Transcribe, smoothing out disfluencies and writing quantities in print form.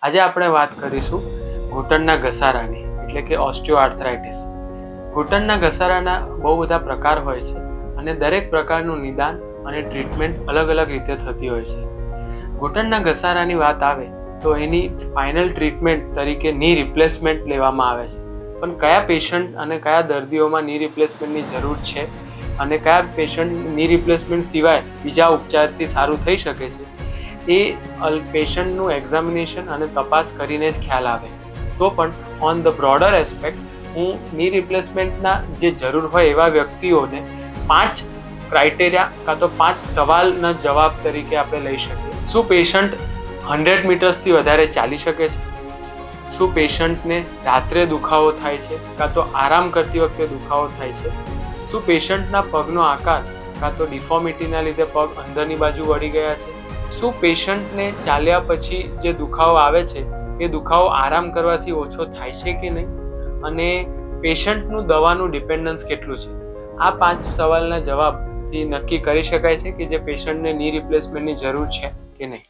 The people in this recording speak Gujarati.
આજે આપણે વાત કરીશું ઘૂંટણના ઘસારાની, એટલે કે ઓસ્ટિયોઆર્થરાઇટિસ. ઘૂંટણના ઘસારાના બહુ બધા પ્રકાર હોય છે અને દરેક પ્રકારનું નિદાન અને ટ્રીટમેન્ટ અલગ અલગ રીતે થતી હોય છે. ઘૂંટણના ઘસારાની વાત આવે તો એની ફાઇનલ ટ્રીટમેન્ટ તરીકે ની રિપ્લેસમેન્ટ લેવામાં આવે છે. પણ કયા પેશન્ટ અને કયા દર્દીઓમાં ની રિપ્લેસમેન્ટની જરૂર છે અને કયા પેશન્ટ ની રિપ્લેસમેન્ટ સિવાય બીજા ઉપચારથી સારું થઈ શકે છે, એ પેશન્ટનું એક્ઝામિનેશન અને તપાસ કરીને જ ખ્યાલ આવે. તો પણ ઓન ધ બ્રોડર એસ્પેક્ટ હું ની રિપ્લેસમેન્ટના જે જરૂર હોય એવા વ્યક્તિઓને 5 ક્રાઇટેરિયા કાં તો 5 સવાલના જવાબ તરીકે આપણે લઈ શકીએ. શું પેશન્ટ 100 મીટર્સથી વધારે ચાલી શકે છે? શું પેશન્ટને રાત્રે દુખાવો થાય છે કાં તો આરામ કરતી વખતે દુખાવો થાય છે? શું પેશન્ટના પગનો આકાર કાં તો ડિફોર્મિટીના લીધે પગ અંદરની બાજુ વળી ગયા છે? શું પેશન્ટને ચાલ્યા પછી જે દુખાવો આવે છે એ દુખાવો આરામ કરવાથી ઓછો થાય છે કે નહીં? અને પેશન્ટનું દવાનું ડિપેન્ડન્સ કેટલું છે? આ 5 સવાલના જવાબથી નક્કી કરી શકાય છે કે જે પેશન્ટને ની રિપ્લેસમેન્ટની જરૂર છે કે નહીં.